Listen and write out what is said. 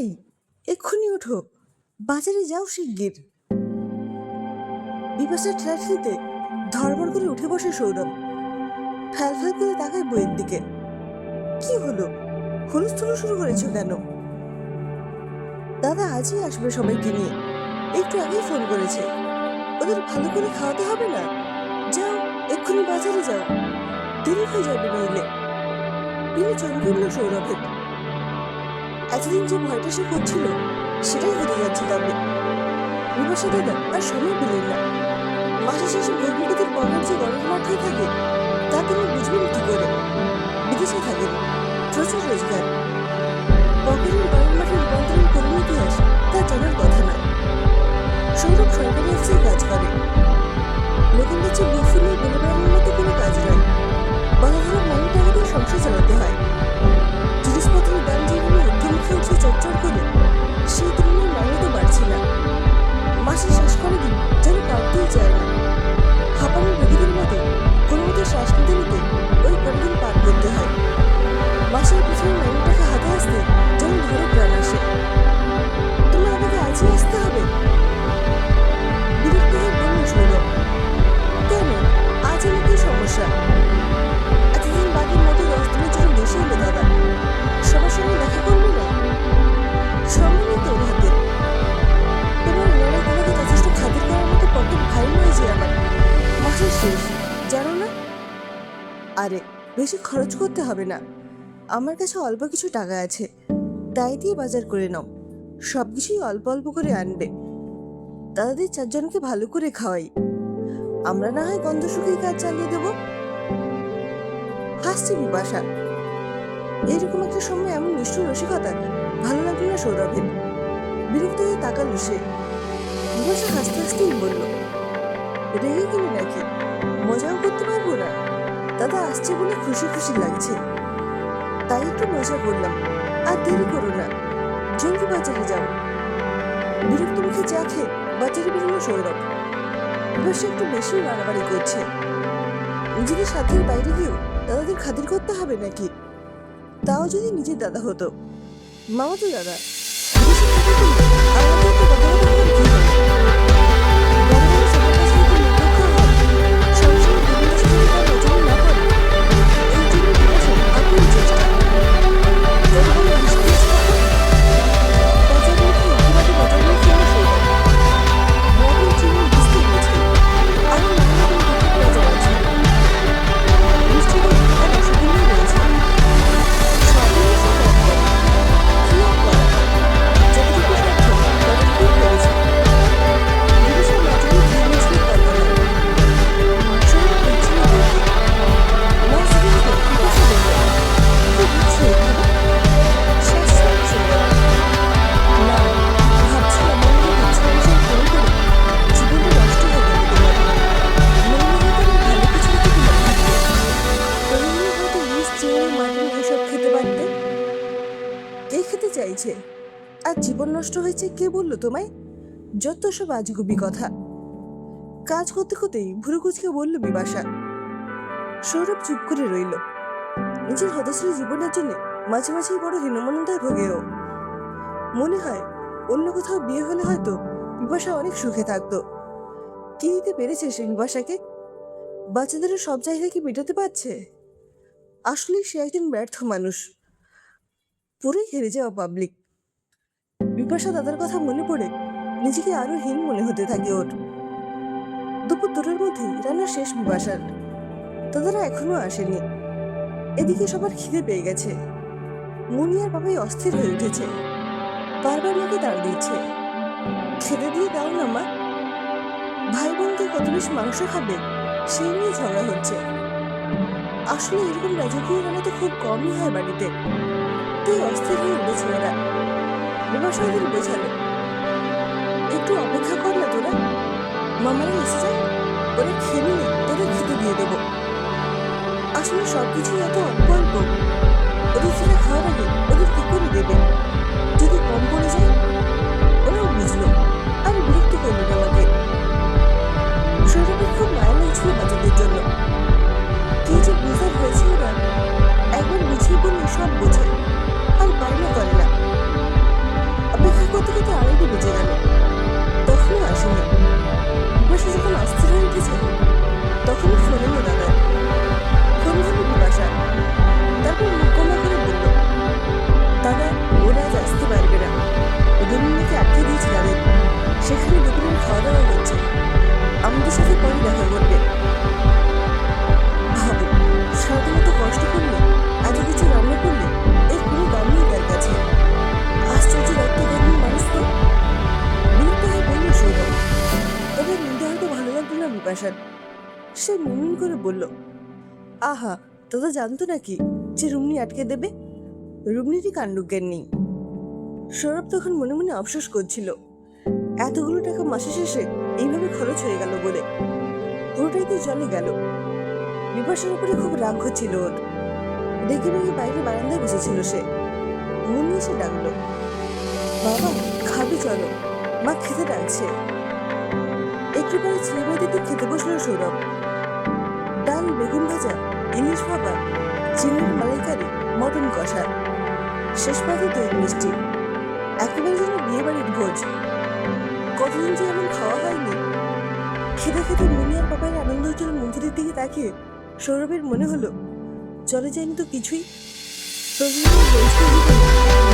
এই, এক্ষুনি ওঠো, বাজারে যাও শিগগির। বিপাশার ঠেলাঠেলিতে ধড়বড় করে উঠে বসে সৌরভ। ফ্যাল ফ্যাল করে তাকায় বইয়ের দিকে। কি হলো, হুলস্থুল শুরু করেছো কেন? দাদা আজই আসবে সবাইকে নিয়ে, একটু আগেই ফোন করেছে। ওদের ভালো করে খাওয়াতে হবে না? যাও, এক্ষুনি বাজারে যাও, দেরি হয়ে যাবে নইলে। বিনু চমকে উঠল সৌরভের। এতদিন যে ভয়টা সে করছিল সেটাই হতে যাচ্ছে তবে। বিপাশা দাদা আর সময় পেলেন না। মাসে শেষে ভৈরবীদের পকেট যে গরম মাঠ হয়ে থাকে তা তিনি বুঝবেন কি করে? বিদেশে থাকেন, প্রচুর রোজগার। পকেটের গরম মাঠে রূপান্তরের কোন ইতিহাস তার জানার কথা না। সৌরভ সরকারি অফিসে কাজ করে। লোকের কাছে বুক ফুলিয়ে বলে বেড়ানোর মতো কোনো কাজ নয়। বাধাধরা মনে টাকা দিয়ে সংসার চালাতে হয়। জিনিসপত্রের দাম যেভাবে ঊর্ধ্বমুখে উঠে চটচট করে, সেই তুলনায় মাইনে তো বাড়ছে না। মাসের শেষ করে দিন যেন কাটতেই চায় না। হাঁপানোর রোগীদের মতো কোনো মতো শ্বাস নিতে নিতে ওই কয়েকদিন পার করতে হয়। মাসের পিছনে মাইনে টাকা হাতে আসতে যেন ধরে প্রাণ আসে। তোমার আমাকে আজই আসতে হবে? বিরক্ত হয়ে বলল সৌরভ। কেন, আজ আমার কি সমস্যা? এতদিন বাকির মতো 10 দিনের জন্য দেশে এলো দাদা, সবার সঙ্গে দেখা করবে না? সময় নেই তোর হাতে। তোমার ওনারা তোমাকে যথেষ্ট খাতির করার মতো পকেট ভারী নয় যে আমার। মাসের শেষ, জানো না? আরে বেশি খরচ করতে হবে না, আমার কাছে অল্প কিছু টাকা আছে, তাই দিয়ে বাজার করে নাও। সবকিছুই অল্প অল্প করে আনবে। দাদাদের 4 জনকে ভালো করে খাওয়াই, আমরা না হয় গন্ধ শুকিয়ে কাজ চালিয়ে দেব। হাসছে বিপাশা। এইরকম একটা সময় এমন নিষ্ঠুর রসিকতা ভালো লাগলো না সৌরভের। বিরক্ত হয়ে তাকালো সে। বিপাশা হাসতে হাসতেই বলল, রেগে গেলি নাকি? মজাও করতে পারবো না? দাদা আসছে বলে খুশি খুশি লাগছে, তাই একটু মজা করলাম। আর দেরি করো না, জলদি বাজারে যাও। বিরক্ত মুখে চা খেয়ে বাজারে বেরোলো সৌরভ। বিপাশা একটু বেশি বাড়াবাড়ি করছে। নিজেদের সাধ্যের বাইরে গিয়েও দাদাদের খাতির করতে হবে নাকি? তাও যদি নিজের দাদা হতো, মামাতো দাদা। চাইছে আর জীবন নষ্ট হয়েছে কে বললো তোমায়? যত সব আজগুবি কথা। কাজ করতে করতেই ভুরু কুচকে বলল বিপাশা। সৌরভ চুপ করে রইল। নিজের হতশ্রী জীবনের জন্য মাঝে মাঝেই বড় হীনমন্যতায় ভোগেও। মনে হয় অন্য কোথাও বিয়ে হলে হয়তো বিপাশা অনেক সুখে থাকতো। কি দিতে পেরেছে সে বিপাশাকে? বাচ্চাদেরও সব চাহিদা কি মেটাতে পারছে? আসলেই সে একজন ব্যর্থ মানুষ, পুরোই হেরে যাওয়া পাবলিক। বিপাশা দাদার কথা মনে পড়ে নিজেকে আরো হীন মনে হতে থাকে ওর। দুপুর 2টার মধ্যেই রান্না শেষ বিপাশার। দাদারা এখনো আসেনি। এদিকে সবার খিদে পেয়ে গেছে। মুনি আর বাবাই অস্থির হয়ে উঠেছে, বারবার মাকে দাঁড় দিচ্ছে। খেতে দিয়ে দাও না মা। ভাই বোনকে কত বেশি মাংস খাবে সেই নিয়ে ঝগড়া হচ্ছে। আসলে এরকম রাজকীয় রান্না তো খুব কমই হয় বাড়িতে, তাই অস্থির হয়ে উঠেছে ওরা। বিপাশা ওদের বোঝালো, একটু অপেক্ষা কর না তোরা, মামারা এসে যায়, ওরা খেয়ে নিলে তোদের খেতে দিয়ে দেবো। আসলে সবকিছু এত অল্প অল্প, ওদের ছেলে খাওয়ার আগে ওদের কি করে দেবে? যদি কম পড়ে যায়। ওরাও বুঝলো আর বিরক্ত করলো না আমাকে। সৌরভের খুব মায়া লাগছিল বাচ্চাদের জন্য। কি যে বুঝার হয়েছে ওরা, একবার বুঝিয়ে বললে সব বোঝে আর বায়না করে না। সেখানে দুপুরের খাওয়া দাওয়া হচ্ছে, আমাদের সাথে পরে দেখা করবে। ভাবো, সারাদিন এত কষ্ট করলে, এত কিছু রান্না করলে, এর কোনো দাম নেই তার কাছে। আশ্চর্য রক্তগর্ভী মানুষ তো। বিরক্ত হয়ে বলল সৌরভ। তবে নিতে হয়তো ভালো লাগলো না বিপাশার। সে মিনমিন করে বলল, আহা, দাদা জানতো নাকি যে রুমনি আটকে দেবে? রুমনিরই কাণ্ডজ্ঞান নেই। সৌরভ তখন মনে মনে আফসোস করছিল, এতগুলো টাকা মাসে শেষে এইভাবে খরচ হয়ে গেল বলে। পুরোটাই তো জলে গেল। বিপাশার উপরে খুব রাগ হচ্ছিল ওর। রেগে মেগে বাইরে বারান্দায় বসেছিল সে। মুন্নি এসে ডাকলো, বাবা খাবে চলো, মা খেতে ডাকছে। একটু পরে ছেলে মেয়েদের দিয়ে খেতে বসলো সৌরভ। ডাল, বেগুন ভাজা, ইলিশ ভাপা, চিংড়ির মালাইকারি, মটন কষা, শেষ পাতে দই মিষ্টি। একেবারে যেন বিয়ে বাড়ির ভোজ। কতদিন যে এমন খাওয়া হয়নি। খেতে খেতে মুন্নি আর বাবার আনন্দ উজ্জ্বল মুখের দিকে তাকিয়ে সৌরভের মনে হলো চলে যায়নি তো কিছুই। প্রতিদিনের ব্যস্ত জীবনে